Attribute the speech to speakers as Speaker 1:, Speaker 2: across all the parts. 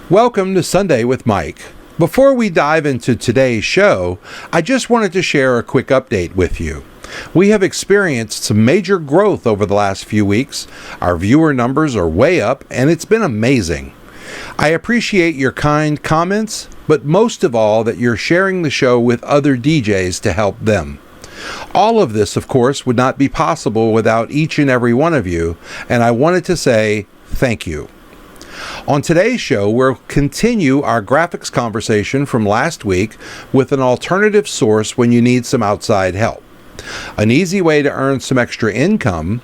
Speaker 1: Welcome to Sunday with Mike. Before we dive into today's show, I just wanted to share a quick update with you. We have experienced some major growth over the last few weeks. Our viewer numbers are way up, and it's been amazing. I appreciate your kind comments, but most of all that you're sharing the show with other DJs to help them. All of this, of course, would not be possible without each and every one of you, and I wanted to say thank you. On today's show, we'll continue our graphics conversation from last week with an alternative source when you need some outside help, an easy way to earn some extra income,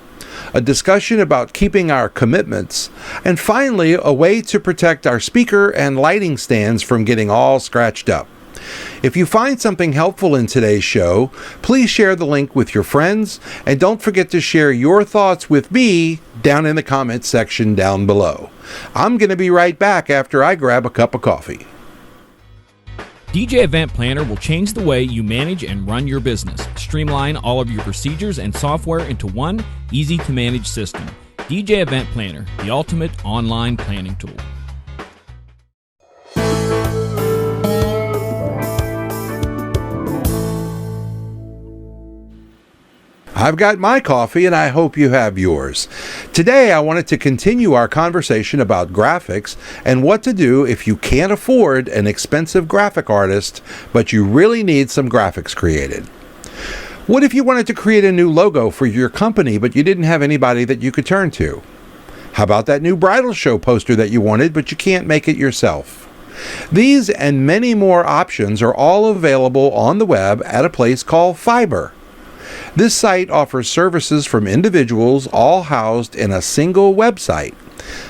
Speaker 1: a discussion about keeping our commitments, and finally, a way to protect our speaker and lighting stands from getting all scratched up. If you find something helpful in today's show, please share the link with your friends, and don't forget to share your thoughts with me down in the comments section down below. I'm going to be right back after I grab a cup of coffee.
Speaker 2: DJ Event Planner will change the way you manage and run your business. Streamline all of your procedures and software into one easy-to-manage system. DJ Event Planner, the ultimate online planning tool.
Speaker 1: I've got my coffee and I hope you have yours. Today I wanted to continue our conversation about graphics and what to do if you can't afford an expensive graphic artist, but you really need some graphics created. What if you wanted to create a new logo for your company, but you didn't have anybody that you could turn to? How about that new bridal show poster that you wanted, but you can't make it yourself? These and many more options are all available on the web at a place called Fiverr. This site offers services from individuals all housed in a single website.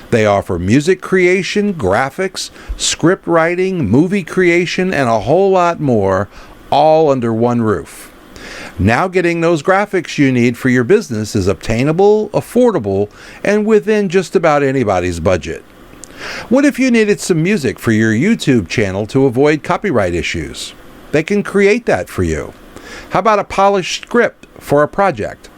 Speaker 1: They offer music creation, graphics, script writing, movie creation, and a whole lot more, all under one roof. Now getting those graphics you need for your business is obtainable, affordable, and within just about anybody's budget. What if you needed some music for your YouTube channel to avoid copyright issues? They can create that for you. How about a polished script for a project?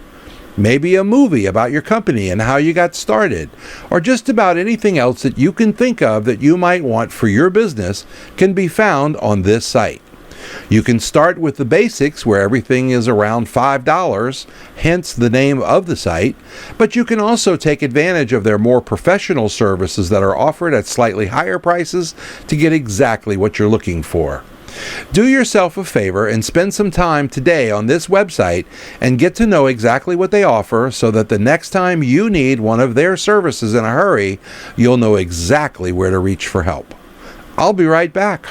Speaker 1: Maybe a movie about your company and how you got started, or just about anything else that you can think of that you might want for your business can be found on this site. You can start with the basics where everything is around $5, hence the name of the site, but you can also take advantage of their more professional services that are offered at slightly higher prices to get exactly what you're looking for. Do yourself a favor and spend some time today on this website and get to know exactly what they offer so that the next time you need one of their services in a hurry, you'll know exactly where to reach for help. I'll be right back.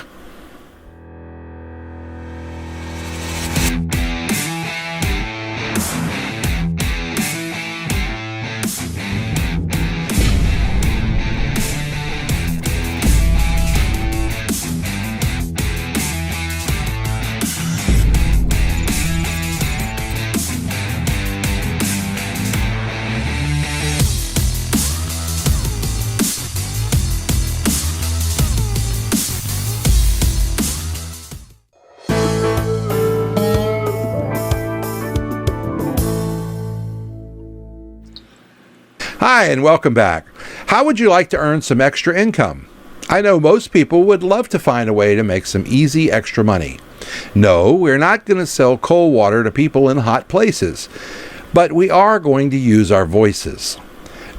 Speaker 1: Hi, and welcome back. How would you like to earn some extra income? I know most people would love to find a way to make some easy extra money. No, we're not going to sell cold water to people in hot places, but we are going to use our voices.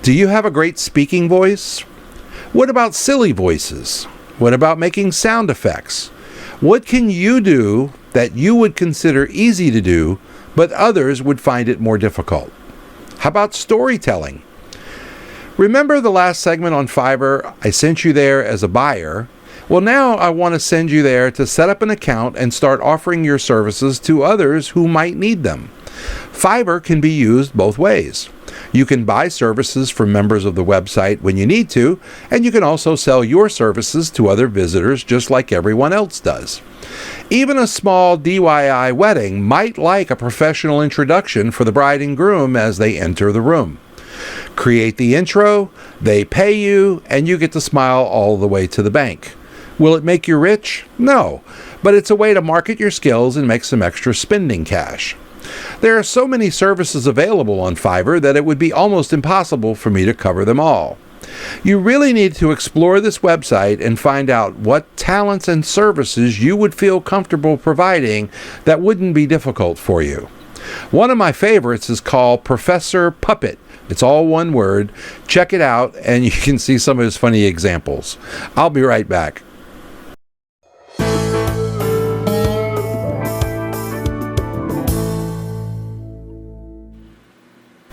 Speaker 1: Do you have a great speaking voice? What about silly voices? What about making sound effects? What can you do that you would consider easy to do, but others would find it more difficult? How about storytelling? Remember the last segment on Fiverr? I sent you there as a buyer. Well, now I want to send you there to set up an account and start offering your services to others who might need them. Fiverr can be used both ways. You can buy services from members of the website when you need to, and you can also sell your services to other visitors just like everyone else does. Even a small DIY wedding might like a professional introduction for the bride and groom as they enter the room. Create the intro, they pay you, and you get to smile all the way to the bank. Will it make you rich? No, but it's a way to market your skills and make some extra spending cash. There are so many services available on Fiverr that it would be almost impossible for me to cover them all. You really need to explore this website and find out what talents and services you would feel comfortable providing that wouldn't be difficult for you. One of my favorites is called Professor Puppet. It's all one word. Check it out and you can see some of his funny examples. I'll be right back.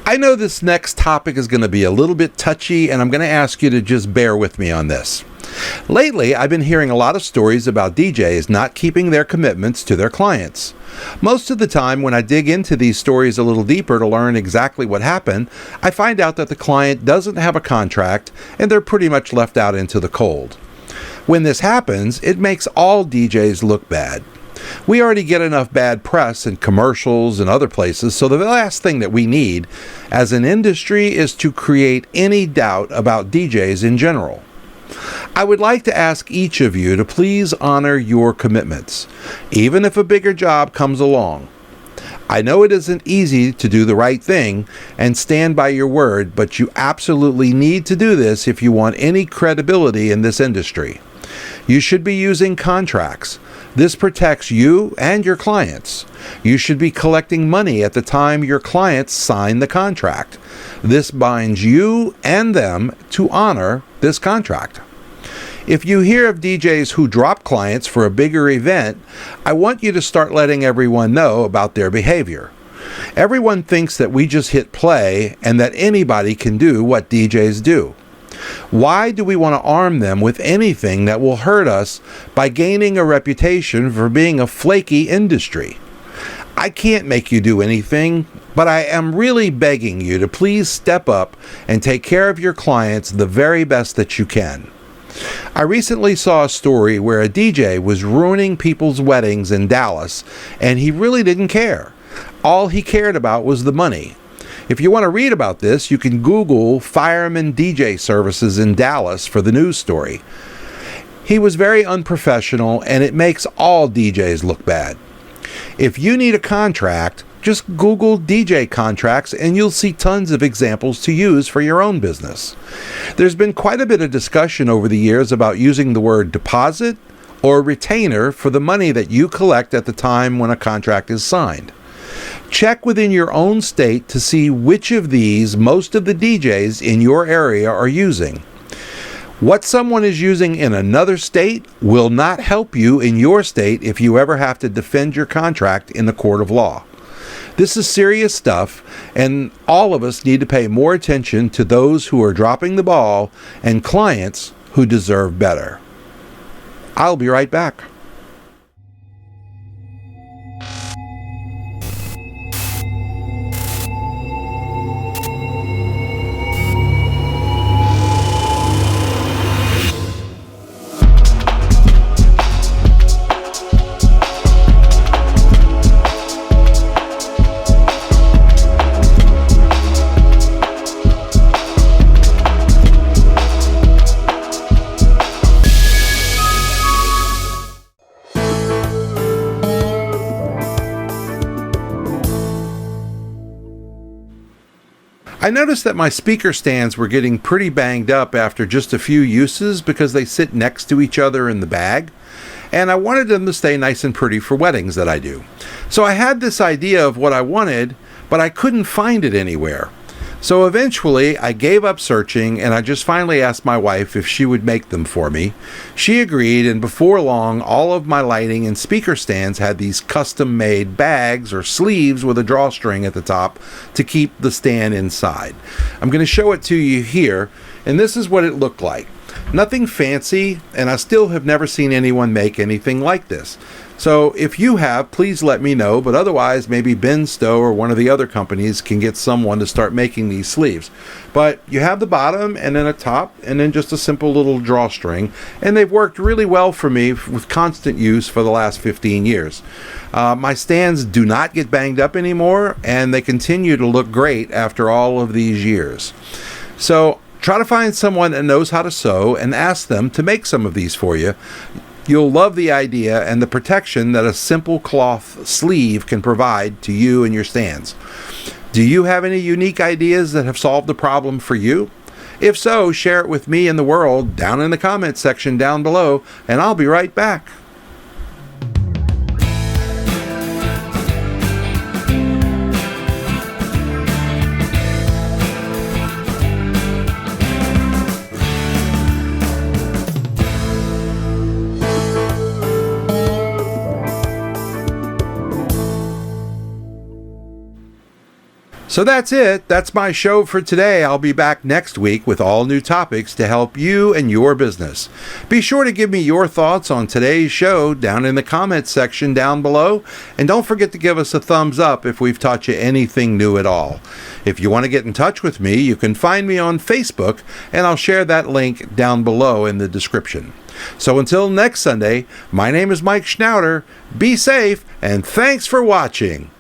Speaker 1: I know this next topic is going to be a little bit touchy, and I'm going to ask you to just bear with me on this. Lately, I've been hearing a lot of stories about DJs not keeping their commitments to their clients. Most of the time, when I dig into these stories a little deeper to learn exactly what happened, I find out that the client doesn't have a contract and they're pretty much left out into the cold. When this happens, it makes all DJs look bad. We already get enough bad press in commercials and other places, so the last thing that we need as an industry is to create any doubt about DJs in general. I would like to ask each of you to please honor your commitments, even if a bigger job comes along. I know it isn't easy to do the right thing and stand by your word, but you absolutely need to do this if you want any credibility in this industry. You should be using contracts. This protects you and your clients. You should be collecting money at the time your clients sign the contract. This binds you and them to honor this contract. If you hear of DJs who drop clients for a bigger event, I want you to start letting everyone know about their behavior. Everyone thinks that we just hit play and that anybody can do what DJs do. Why do we want to arm them with anything that will hurt us by gaining a reputation for being a flaky industry? I can't make you do anything, but I am really begging you to please step up and take care of your clients the very best that you can. I recently saw a story where a DJ was ruining people's weddings in Dallas, and he really didn't care. All he cared about was the money. If you want to read about this, you can Google fireman DJ services in Dallas for the news story. He was very unprofessional, and it makes all DJs look bad. If you need a contract, just Google DJ contracts and you'll see tons of examples to use for your own business. There's been quite a bit of discussion over the years about using the word deposit or retainer for the money that you collect at the time when a contract is signed. Check within your own state to see which of these most of the DJs in your area are using. What someone is using in another state will not help you in your state if you ever have to defend your contract in the court of law. This is serious stuff, and all of us need to pay more attention to those who are dropping the ball and clients who deserve better. I'll be right back. I noticed that my speaker stands were getting pretty banged up after just a few uses because they sit next to each other in the bag, and I wanted them to stay nice and pretty for weddings that I do. So I had this idea of what I wanted, but I couldn't find it anywhere. So eventually I gave up searching, and I just finally asked my wife if she would make them for me. She agreed, and before long all of my lighting and speaker stands had these custom made bags or sleeves with a drawstring at the top to keep the stand inside. I'm going to show it to you here, and this is what it looked like. Nothing fancy, and I still have never seen anyone make anything like this. So if you have, please let me know, but otherwise maybe Ben Stowe or one of the other companies can get someone to start making these sleeves. But you have the bottom and then a top and then just a simple little drawstring, and they've worked really well for me with constant use for the last 15 years. My stands do not get banged up anymore, and they continue to look great after all of these years. So try to find someone that knows how to sew and ask them to make some of these for you. You'll love the idea and the protection that a simple cloth sleeve can provide to you and your stands. Do you have any unique ideas that have solved the problem for you? If so, share it with me and the world down in the comments section down below, and I'll be right back. So that's it. That's my show for today. I'll be back next week with all new topics to help you and your business. Be sure to give me your thoughts on today's show down in the comments section down below. And don't forget to give us a thumbs up if we've taught you anything new at all. If you want to get in touch with me, you can find me on Facebook, and I'll share that link down below in the description. So until next Sunday, my name is Mike Schnauter. Be safe, and thanks for watching.